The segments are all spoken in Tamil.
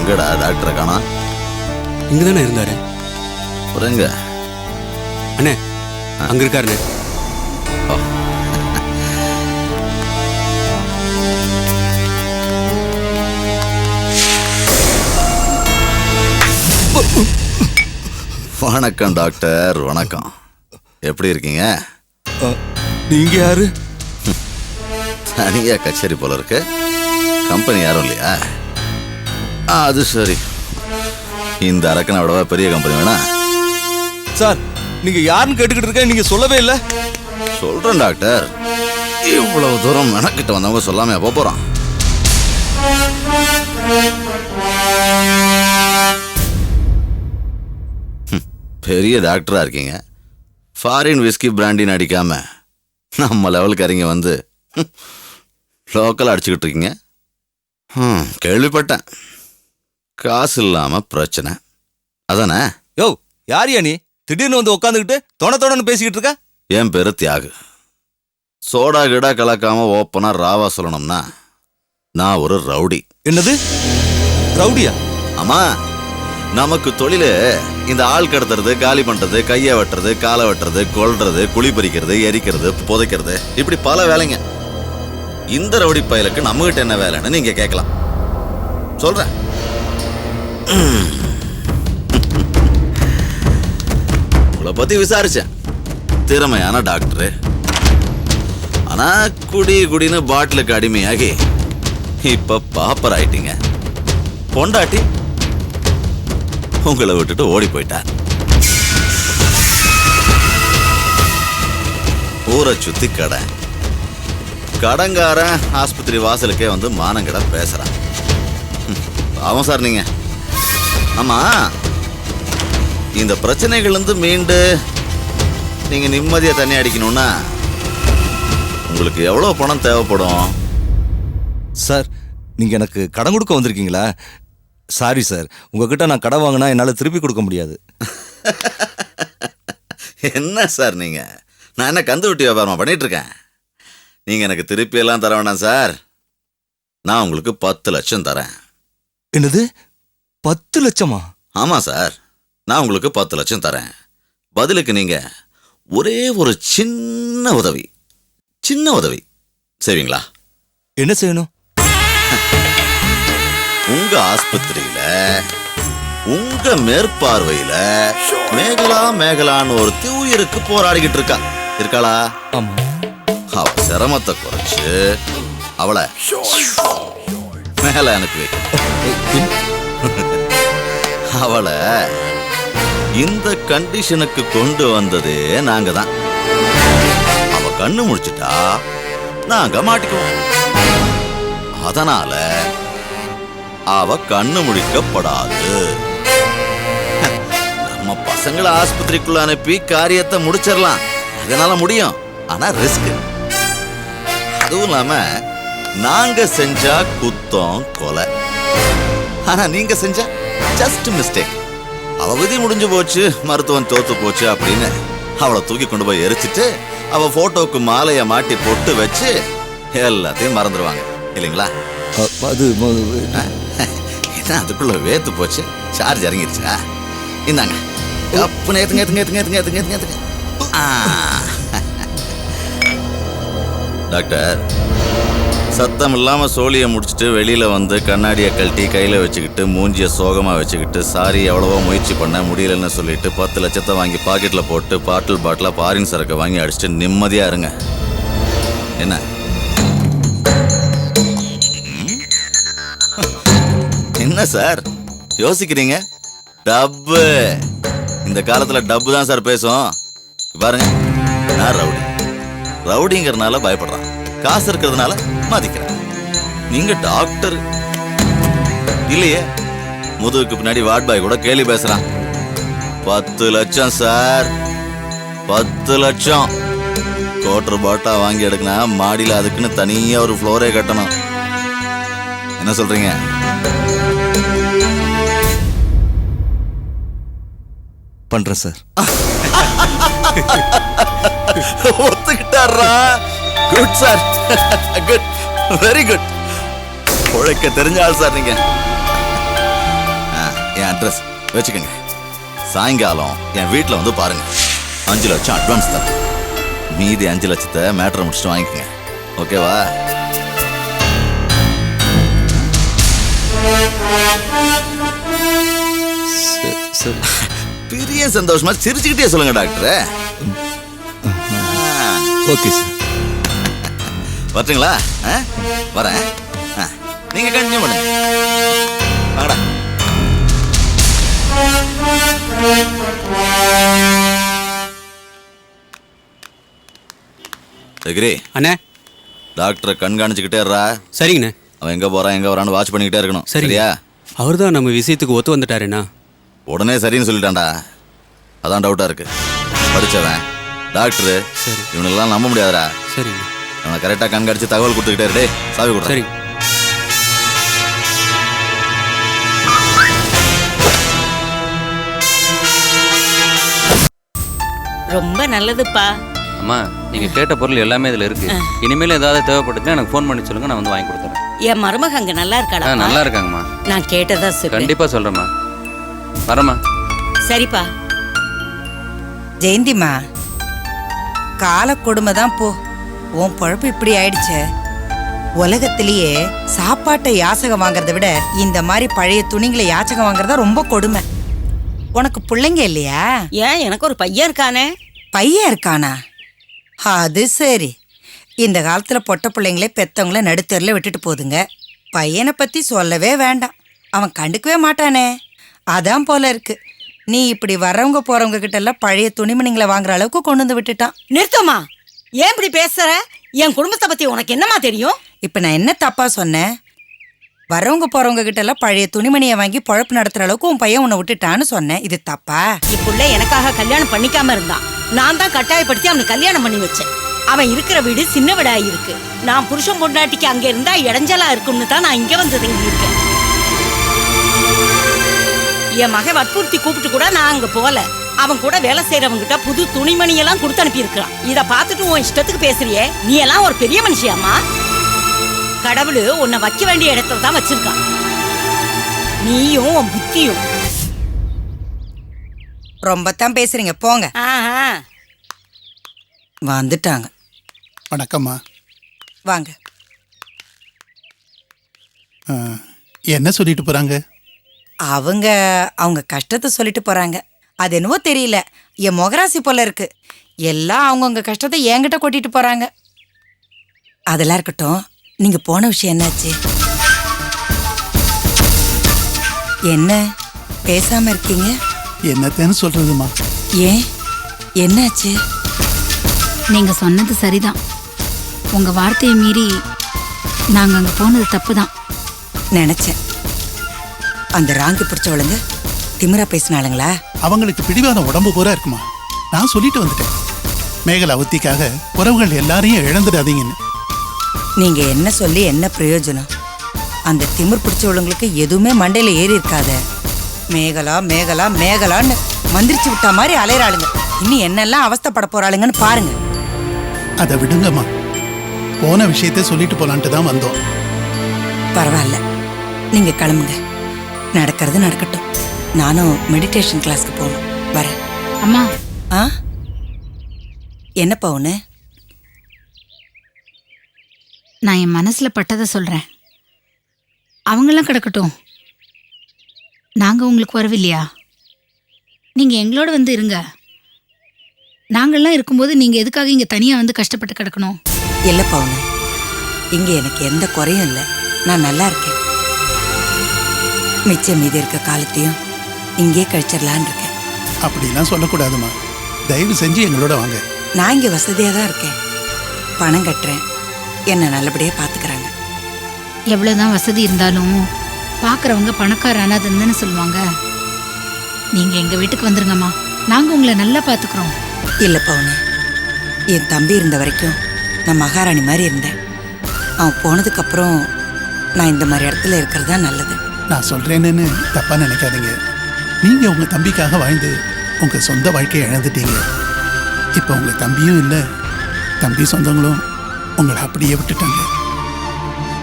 எங்கடா டாக்டரை காணோம்? இங்கதானே இருந்தாரு. ஒரு எங்க அண்ணே அங்க இருக்காருண்ணே. வணக்கம் டாக்டர், வணக்கம். எப்படி இருக்கீங்க? நீங்க யாரு? தனியா கச்சேரி போல இருக்கு. கம்பெனி யாரும் இல்லையா? அது சரி. இந்த அரக்கனை விடவா பெரிய கம்பெனி வேணா? சார், நீங்க யாருன்னு கேட்டுக்கிட்டு இருக்க, நீங்க சொல்லவே இல்லை. சொல்றேன் டாக்டர். இவ்வளவு தூரம் மெனக்கிட்ட வந்தவங்க சொல்லாம போறோம். பெரிய டாக்டரா இருக்கீங்க, ஃபாரின் விஸ்கி பிராண்டின் அடிக்காம நம்ம லெவலுக்கு இறங்கி வந்து லோக்கல் அடிச்சுக்கிட்டு இருக்கீங்க. கேள்விப்பட்டேன், காசு இல்லாம பிரச்சனை அதானே? யோ, யாரியா நீ? திடீர்னு வந்து உட்காந்துக்கிட்டு தொண பேசிக்கிட்டு இருக்க. என் பேரு தியாகு. சோடா கிடா கலக்காம ஓப்பனா ராவா சொல்லணும்னா நான் ஒரு ரவுடி. என்னது ரவுடியா? ஆமா, நமக்கு தொழிலு இந்த ஆள் கடத்துறது, காலி பண்றது, கையை வெட்டுறது, காலை வெட்டுறது, கொல்றது, குழி பறிக்கிறது, எரிக்கிறது, புதைக்கிறது, இப்படி பல வேலைங்க. இந்த ரவுடி பயலுக்கு நம்மகிட்ட என்ன வேலைன்னு நீங்க கேட்கலாம். சொல்றேன். உங்களை பத்தி விசாரிச்சேன். திறமையான டாக்டரு. ஆனா குடின்னு பாட்டிலுக்கு அடிமையாகி இப்ப பாப்பர் ஆயிட்டீங்க. பொண்டாட்டி உங்களை விட்டுட்டு ஓடி போயிட்டார். ஊரை சுத்தி கடங்காரன் ஆஸ்பத்திரி வாசலுக்கே வந்து மானங்கட பேசுறான். அவன் சார் நீங்க. ஆமா, இந்த பிரச்சனைகள் வந்து மீண்டு நீங்க நிம்மதியா தண்ணி அடிக்கணும்னா உங்களுக்கு எவ்வளவு பணம் தேவைப்படும்? சார், நீங்க எனக்கு கடன் கொடுக்க வந்திருக்கீங்களா? சாரி சார், உங்ககிட்ட நான் கடன் வாங்கினா என்னால் திருப்பி கொடுக்க முடியாது. என்ன சார் நீங்க? நான் என்ன கந்து வெட்டி வியாபாரமா பண்ணிட்டு இருக்கேன்? நீங்க எனக்கு திருப்பி எல்லாம் தர வேணாம் சார். நான் உங்களுக்கு 10 லட்சம் தரேன். என்னது 10 லட்சமா? ஆமா சார், நான் உங்களுக்கு 10 லட்சம் தரேன். பதிலுக்கு நீங்க ஒரே ஒரு சின்ன உதவி செய்வீங்களா? என்ன செய்யணும்? உங்க ஆஸ்பத்திரியில உங்க மேற்பார்வையில மேகலான்னு ஒரு உயிருக்கு போராடிக்கிட்டு இருக்காளா? ஆமா. அவ சிரமத்தை குறைச்சு அவளை மேல அனுப்பி அவளை இந்த கண்டிஷனுக்கு கொண்டு வந்ததே நாங்க தான். அவ கண்ணு முடிச்சிட்டா நாங்க மாட்டிக்குவோம். அதனால அவ கண்ணு முடிக்கப்படாது. நம்ம பசங்களை ஆஸ்பத்திரிக்குள்ள அனுப்பி காரியத்தை முடிச்சிடலாம். அதனால முடியும், ஆனா ரிஸ்க். அதுவும் இல்லாம நாங்க செஞ்சா குத்தம் கொலை, ஆனா நீங்க செஞ்சா ஜஸ்ட் மிஸ்டேக். அவ விதி முடிஞ்சு போச்சு, மருத்துவம் தோத்து போச்சு அப்படின்னு அவளை தூக்கி கொண்டு போய் எரிச்சிட்டு அவ போட்டோவுக்கு மாலைய மாட்டி பொட்டு வச்சு எல்லாத்தையும் மறந்துடுவாங்க இல்லைங்களா? அது என்ன அதுக்குள்ள வேத்து போச்சு, சார்ஜ் இறங்கிருச்சா? இந்தாங்க கப்பு நேத்துங்க. டாக்டர், சத்தம் இல்லாம சோழிய முடிச்சுட்டு வெளியில வந்து கண்ணாடியை கழட்டி கையில வச்சுக்கிட்டு மூஞ்சிய சோகமா வச்சுக்கிட்டு சாரி எவ்வளவோ முயற்சி பண்ண முடியலன்னு சொல்லிட்டு 10 லட்சத்தை வாங்கி பாக்கெட்ல போட்டு பாட்டிலா பாரின் சரக்கு வாங்கி அடிச்சுட்டு நிம்மதியா இருங்க. என்ன என்ன சார் யோசிக்கிறீங்க? டப்பு, இந்த காலத்துல டப்பு தான் சார் பேசும். பாருங்க, நான் ரவுடிங்கிறதுனால பயப்படுறான், காசு இருக்கிறதுனால மதிக்கிறேன். நீங்க டாக்டர் இல்லையே, முதுகுக்கு பின்னாடி வார்ட் பாய் கூட கேலி பேசுறான். 10 லட்சம் சார், 10 லட்சம். கோட்டர் பாட்டா வாங்கி எடுக்கணும், மாடியில் அதுக்குன்னு தனியா ஒரு ஃப்ளோரே கட்டணும். என்ன சொல்றீங்க? பண்றேன் சார். ஒத்துக்கிட்டாரா? Good sir, good, very good. உழைக்க தெரிஞ்ச ஆள் சார் நீங்க. அட்ரஸ் வச்சுக்கோங்க. சாயங்காலம் என் வீட்டில் வந்து பாருங்க. 5 லட்சம் அட்வான்ஸ் தரேன். மீதி 5 லட்சத்தை மேட்டரை முடிச்சுட்டு வாங்கிக்கோங்க. ஓகேவா? சார் பெரிய சந்தோஷமா சிரிச்சுக்கிட்டே சொல்லுங்க டாக்டர். Okay sir. வரட்டுங்களா? வரேன். நீங்க கண்டினியூ பண்ணுங்க. வாங்கடா. சரி அண்ணே. டாக்டரை கண்காணிச்சுக்கிட்டே இருறா. சரிங்கண்ணே. அவன் எங்க போறான் எங்க வரான்னு வாட்ச் பண்ணிக்கிட்டே இருக்கணும். சரிங்க. சரியா? அவர் தான் நம்ம விஷயத்துக்கு ஒத்து வந்துட்டாருண்ணா. உடனே சரின்னு சொல்லிட்டான்டா. அதான் டவுட்டா இருக்கு. படிச்சவன் டாக்டரு. சரி. இவனெல்லாம் நம்ப முடியாதுடா. சரிங்க. அவனை கரெக்டாக கண்காணிச்சு தகவல் கொடுத்துக்கிட்டே டே. சாவி கொடுறேன். சரிங்க. ரொம்ப நல்லதுப்பா. அம்மா நீங்க கேட்ட பொருள் எல்லாமே இதுல இருக்கு. இனிமேல் ஏதாவது தேவைப்பட்டுச்சுன்னா எனக்கு ஃபோன் பண்ணி சொல்லுங்க, நான் வந்து வாங்கி கொடுத்துறேன். என் மருமக அங்க நல்லா இருக்காளா? நல்லா இருக்காங்கம்மா. நான் கேட்டதா சொல்லு. கண்டிப்பா சொல்றேம்மா. வரேம்மா. சரிப்பா. ஜெயந்திமா, கால கொடுமை தான் போ. உன் பொழப்பு இப்படி ஆயிடுச்சே. உலகத்திலேயே சாப்பாட்டை யாசகம் வாங்குறத விட இந்த மாதிரி பழைய துணிங்களை யாச்சகம் வாங்குறதா ரொம்ப கொடுமை. உனக்கு பிள்ளைங்க இல்லையா? ஏன், எனக்கு ஒரு பையன் இருக்கானே. பையன் இருக்கானா? அது சரி. இந்த காலத்துல பொட்ட பிள்ளைங்களே பெத்தவங்கள நடுத்தெருல விட்டுட்டு போதுங்க. பையனை பத்தி சொல்லவே வேண்டாம். அவன் கண்டுக்கவே மாட்டானே. அதான் போல இருக்கு. நீ இப்படி வர்றவங்க போறவங்க கிட்ட எல்லாம் பழைய துணிமணிங்களை வாங்குற அளவுக்கு கொண்டு வந்து விட்டுட்டான். நிறுத்தமா. ஏன் இப்படி பேசுற? என் குடும்பத்தை பத்தி உனக்கு என்னமா தெரியும்? இப்ப நான் என்ன தப்பா சொன்னேன்? வரவங்க போறவங்க கிட்ட எல்லாம் பழைய துணிமணியை வாங்கி பொழப்பு நடத்துற அளவுக்கு உன் பையன் உன்னை விட்டுட்டான்னு சொன்னேன். இது தப்பா? இப்புள்ள எனக்காக கல்யாணம் பண்ணிக்காம இருந்தான். நான் தான் கட்டாயப்படுத்தி அவனுக்கு கல்யாணம் பண்ணி வச்சேன். அவன் இருக்கிற வீடு சின்ன வீடா இருக்கு. நான் புருஷன் பொண்டாட்டிக்கு அங்க இருந்தா இடைஞ்சலா இருக்கும்னு தான் நான் இங்க வந்து தங்கி இருக்கேன். என் மகன் வற்புறுத்தி கூப்பிட்டு கூட நான் அங்க போல. அவன் கூட வேலை செய்யறவங்க கிட்ட புது துணிமணியெல்லாம் கொடுத்து அனுப்பி இருக்கிறான். இத பார்த்துட்டு உன் இஷ்டத்துக்கு பேசுறியே, நீ எல்லாம் ஒரு பெரிய மனுஷியாமா? கடவுள் உன்னை வைக்க வேண்டிய இடத்துல தான் வச்சிருக்கான். நீயும் உன் புத்தியும். ரொம்பத்தான் பேசுறீங்க, போங்க. ஆஹா. வந்துட்டாங்க. வணக்கம்மா. வாங்க. என்ன சொல்லிட்டு போறாங்க? அவங்க கஷ்டத்தை சொல்லிட்டு போறாங்க. அது என்னவோ தெரியல, என் முகராசி போல இருக்கு. எல்லாம் அவங்கவுங்க கஷ்டத்தை என்கிட்ட கொட்டிட்டு போறாங்க. அதெல்லாம் இருக்கட்டும், நீங்க போன விஷயம் என்னாச்சு? என்ன பேசாம இருக்கீங்க? என்னத்தேன்னு சொல்றதுமா? ஏன், என்னாச்சு? நீங்க சொன்னது சரிதான். உங்க வார்த்தையை மீறி நாங்க அங்க போனது தப்புதான். நினைச்சேன். அந்த ராங்கி பிடிச்சவளுங்க திமிரா பேசினாளுங்களா? அவங்களுக்கு பிடிவாதம் உடம்பு பூரா இருக்குமா? நான் சொல்லிட்டு வந்துட்டேன், மேகலாவதிக்காக உறவுகள் எல்லாரையும் இழந்துடாதீங்கன்னு. நீங்க என்ன சொல்லி என்ன பிரயோஜனம்? அந்த திமிர் பிடிச்சவளுங்களுக்கு எதுவுமே மண்டையில ஏறி இருக்காத. மேகலா மேகலா மேகலான்னு மந்திரிச்சு விட்டா மாதிரி அலையறாளுங்க. இன்னும் என்னெல்லாம் அவஸ்தைப்பட போறாளுங்கன்னு பாருங்க. அதை விடுங்கம்மா, போன விஷயத்த சொல்லிட்டு போலான்ட்டு தான் வந்தோம். பரவாயில்ல, நீங்க கிளம்புங்க. நடக்கிறது நடக்கட்டும். நானும் மெடிடேஷன் கிளாஸ்க்கு போகணும். வரேன். அம்மா. ஆ, என்னப்பா ஒண்ணு? நான் என் மனசுல பட்டதை சொல்றேன். அவங்கெல்லாம் கிடக்கட்டும், நாங்க உங்களுக்கு வரவில்லையா? நீங்க எங்களோட வந்து இருங்க. நாங்கள்லாம் இருக்கும்போது நீங்க எதுக்காக இங்க தனியா வந்து கஷ்டப்பட்டு கிடக்கணும்? இல்லப்பா ஒண்ணு, இங்க எனக்கு எந்த குறையும் இல்லை. நான் நல்லா இருக்கேன். மிச்சம் மீதி இருக்க காலத்தையும் இங்கே கழிச்சிடலான்னு இருக்கேன். அப்படிலாம் சொல்லக்கூடாதுமா. தயவு செஞ்சு எங்களோட வாங்க. நான் இங்கே வசதியாக தான் இருக்கேன். பணம் கட்டுறேன். என்னை நல்லபடியாக பார்த்துக்கிறாங்க. எவ்வளவுதான் வசதி இருந்தாலும் பாக்குறவங்க பணக்கார அனாதன்னு சொல்லுவாங்க. நீங்க எங்க வீட்டுக்கு வந்துருங்கம்மா, நாங்க உங்களை நல்லா பாத்துக்கிறோம். இல்லைப்பா ஒன்று, என் தம்பி இருந்த வரைக்கும் நான் மகாராணி மாதிரி இருந்தேன். அவன் போனதுக்கப்புறம் நான் இந்த மாதிரி இடத்துல இருக்கிறது தான் நல்லது. நான் சொல்றேன்னு தப்பா நினைக்காதீங்க. நீங்க உங்க தம்பிக்காக வாழ்ந்து உங்க சொந்த வாழ்க்கையை இழந்துட்டீங்க. இப்போ உங்க தம்பியும் இல்லை, தம்பி சொந்தங்களும் உங்களை அப்படியே விட்டுட்டாங்க.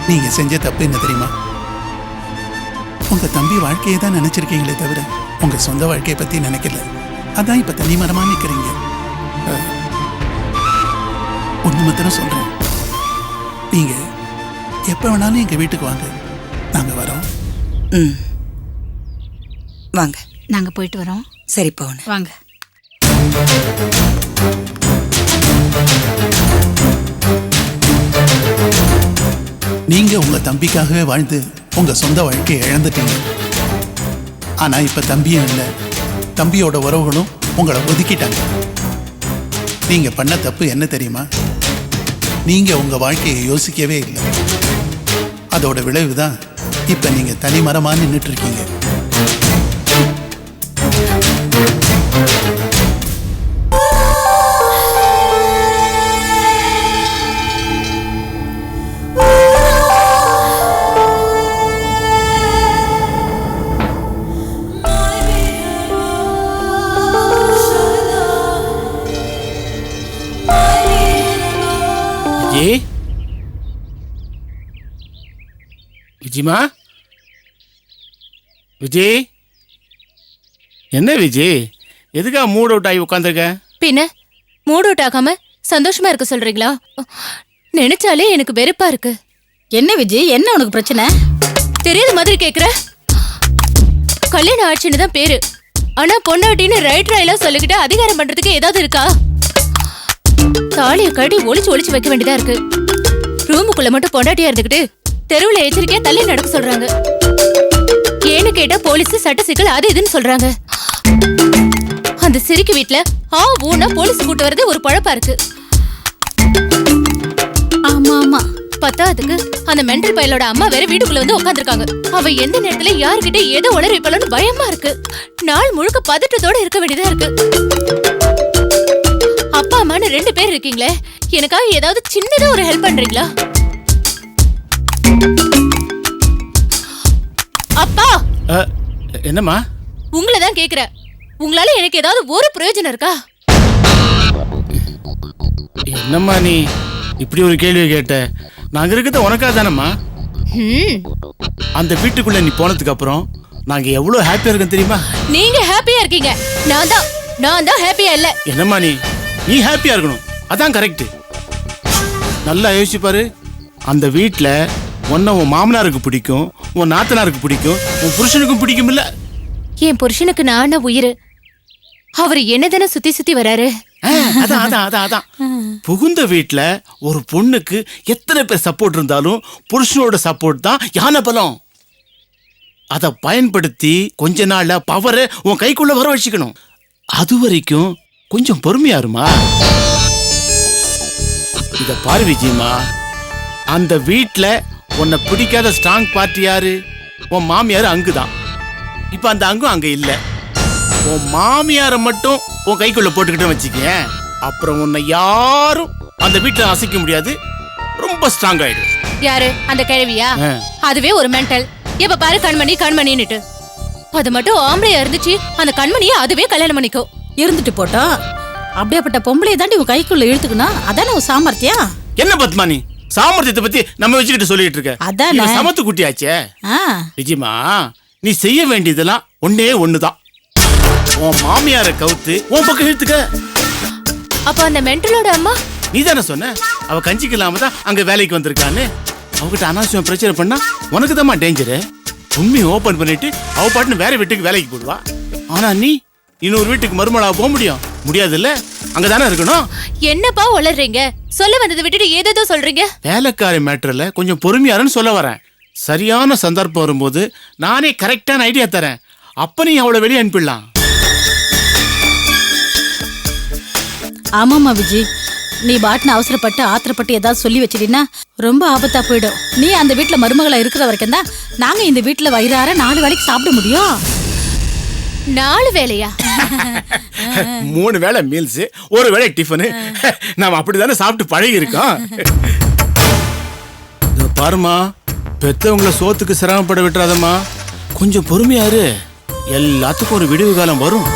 நீங்க செஞ்ச தப்பு என்ன தெரியுமா? உங்க தம்பி வாழ்க்கையை தான் நினைச்சிருக்கீங்களே தவிர உங்க சொந்த வாழ்க்கையை பத்தி நினைக்கல. அதான் இப்ப தனி மரமா நிக்கிறீங்க. ஒண்ணு மாத்திரம் சொல்றேன், நீங்க எப்ப வேணாலும் எங்க வீட்டுக்கு வாங்க, நாங்க வரோம். ம், வாங்க. நாங்க போயிட்டு வரோம். சரி போகணும். வாங்க. நீங்க உங்க தம்பிக்காகவே வாழ்ந்து உங்க சொந்த வாழ்க்கையை இழந்துட்டீங்க. ஆனா இப்ப தம்பியும் இல்லை, தம்பியோட உறவுகளும் உங்களை ஒதுக்கிட்டாங்க. நீங்க பண்ண தப்பு என்ன தெரியுமா? நீங்க உங்க வாழ்க்கையை யோசிக்கவே இல்லை. அதோட விளைவுதான் இப்ப நீங்க தனிமரமா நின்றுட்டு இருக்கீங்க. விஜிமா, விஜய், என்ன விஜய், எதுக்கா மூட் அவுட் ஆகி உட்காந்துருக்க? பின்ன மூட் அவுட் ஆகாம சந்தோஷமா இருக்க சொல்றீங்களா? நினைச்சாலே எனக்கு வெறுப்பா இருக்கு. என்ன விஜய், என்ன உனக்கு பிரச்சனை? தெரியாத மாதிரி கேக்குற. கல்யாணம் ஆச்சுன்னு தான் பேரு, ஆனா பொண்டாட்டின்னு ரைட் ராயிலா சொல்லிக்கிட்டு அதிகாரம் பண்றதுக்கு ஏதாவது இருக்கா? தாலிய கட்டி ஒளிச்சு வைக்க வேண்டியதா இருக்கு. ரூமுக்குள்ள மட்டும் பொண்டாட்டியா இருந்துகிட்டு தெருவுல எச்சரிக்கையா தள்ளி நடக்க சொல்றாங்க. ஏன்னு கேட்டா போலீஸ் சட்ட சிக்கல் அது இதுன்னு சொல்றாங்க. அந்த சிரிக்கு வீட்டுல ஊனா போலீஸ் கூட்டு வரது ஒரு பழப்பா இருக்கு. ஆமா ஆமா, பத்தாதுக்கு அந்த மென்டல் பயலோட அம்மா வேற வீட்டுக்குள்ள வந்து உட்காந்துருக்காங்க. அவ எந்த நேரத்துல யாருக்கிட்ட ஏதோ உளறி வைப்பலன்னு பயமா இருக்கு. நாள் முழுக்க பதட்டத்தோட இருக்க வேண்டியதா இருக்கு. அப்பா அம்மான்னு 2 பேர் இருக்கீங்களே, எனக்காக ஏதாவது சின்னதா ஒரு ஹெல்ப் பண்றீங்களா? அப்பா, என்னம்மா? உங்களை தான் கேக்குறேன். உங்களால எனக்கு ஏதாவது ஒரு பிரயோஜனம் இருக்கா? என்னம்மா நீ இப்படி ஒரு கேள்வி கேட்ட? நாங்க இருக்கிறது உனக்கா தானம்மா? அந்த வீட்டுக்குள்ள நீ போனதுக்கு அப்புறம் நாங்க எவ்வளவு ஹாப்பியா இருக்கோம் தெரியுமா? நீங்க ஹாப்பியா இருக்கீங்க, நான் தான் ஹாப்பியா இல்ல. என்னம்மா நீ ஹாப்பியா இருக்கணும், அதான் கரெக்ட். நல்லா யோசிச்சு பாரு. அந்த வீட்டுல உன்ன உன் மாமனாருக்கு பிடிக்கும், உன் நாத்தனாருக்கு பிடிக்கும், உன் புருஷனுக்கும் பிடிக்கும் இல்ல? என் புருஷனுக்கு நான் உயிர். அவர் என்னதானே சுத்தி சுத்தி வராரு. அதான் புகுந்த வீட்டுல ஒரு பொண்ணுக்கு எத்தனை பேர் சப்போர்ட் இருந்தாலும் புருஷனோட சப்போர்ட் தான் யானை பலம். அதை பயன்படுத்தி கொஞ்ச நாள்ல பவரை உன் கைக்குள்ள வர வச்சுக்கணும். அது வரைக்கும் கொஞ்சம் பொறுமையா இருமா. இத பாரு விஜயமா, அந்த வீட்டுல உன்னை பிடிக்காத ஸ்ட்ராங் பார்ட்டி யாரு? உன் மாமியார் அங்குதான். இப்ப அந்த அங்கும் அங்க இல்ல. உன் மாமியார மட்டும் உன் கைக்குள்ள போட்டுக்கிட்டு வச்சுக்க, அப்புறம் உன்னை யாரும் அந்த வீட்டுல அசைக்க முடியாது. ரொம்ப ஸ்ட்ராங் ஆயிடும். யாரு? அந்த கிழவியா? அதுவே ஒரு மென்டல். எப்ப பாரு கண்மணின்னுட்டு. அது மட்டும் ஆம்பளையா இருந்துச்சு, அந்த கண்மணியை அதுவே கல்யாணம் பண்ணிக்கோ. இருந்துட்டு போட்டோம். அப்படியேப்பட்ட பொம்பளையை தாண்டி உன் கைக்குள்ள இழுத்துக்கணும். அதானே உன் சாமர்த்தியம். என்ன பத்மானி சாமர்த்தியத்தை பத்தி நம்ம வச்சுக்கிட்டு சொல்லிட்டு இருக்க? அதானே சமத்து குட்டியாச்சே. விஜயமா, நீ செய்ய வேண்டியதெல்லாம் ஒண்ணுதான். உன் மாமியார கவுத்து உன் பக்கம் இழுத்துக்க. அப்ப அந்த மென்டலோட அம்மா? நீ தானே சொன்ன அவ கஞ்சிக்கு இல்லாம தான் அங்க வேலைக்கு வந்திருக்கான்னு. அவகிட்ட அனாவசியம் பிரச்சனை பண்ணா உனக்கு தான் டேஞ்சரு. உண்மையை ஓபன் பண்ணிட்டு அவ பாட்டுன்னு வேற வீட்டுக்கு வேலைக்கு போடுவா. ஆனா நீ இன்னொரு வீட்டுக்கு மருமகளா போக முடியாது இல்ல? அங்கதானே இருக்கணும். என்னப்பா வளர்றீங்க? சொல்ல வந்ததை விட்டுட்டு ஏதேதோ சொல்றீங்க. வேலைக்காரி மேட்டர்ல கொஞ்சம் பொறுமையாருன்னு சொல்ல வரேன். சரியான சந்தர்ப்பம் வரும்போது நானே கரெக்டான ஐடியா தரேன். அப்ப நீ அவளை வெளியே அனுப்பிடலாம். ஆமாமா விஜய், நீ பாட்டுன்னு அவசரப்பட்டு ஆத்திரப்பட்டு ஏதாவது சொல்லி வச்சிட்டீன்னா ரொம்ப ஆபத்தா போயிடும். நீ அந்த வீட்டுல மருமகளா இருக்கிற வரைக்கும் தான் நாங்க இந்த வீட்டுல வயிறார 4 வேளைக்கு சாப்பிட முடியும். 4 வேளையா? 3 வேளை மீல்ஸ், 1 வேளை டிஃபனு. நாம அப்படித்தானே சாப்பிட்டு பழகி இருக்கோம். பாருமா, பெத்தவங்களை சோத்துக்கு சிரமப்பட விட்டுறாதம்மா. கொஞ்சம் பொறுமையாரு, எல்லாத்துக்கும் ஒரு விடுவு காலம் வரும்.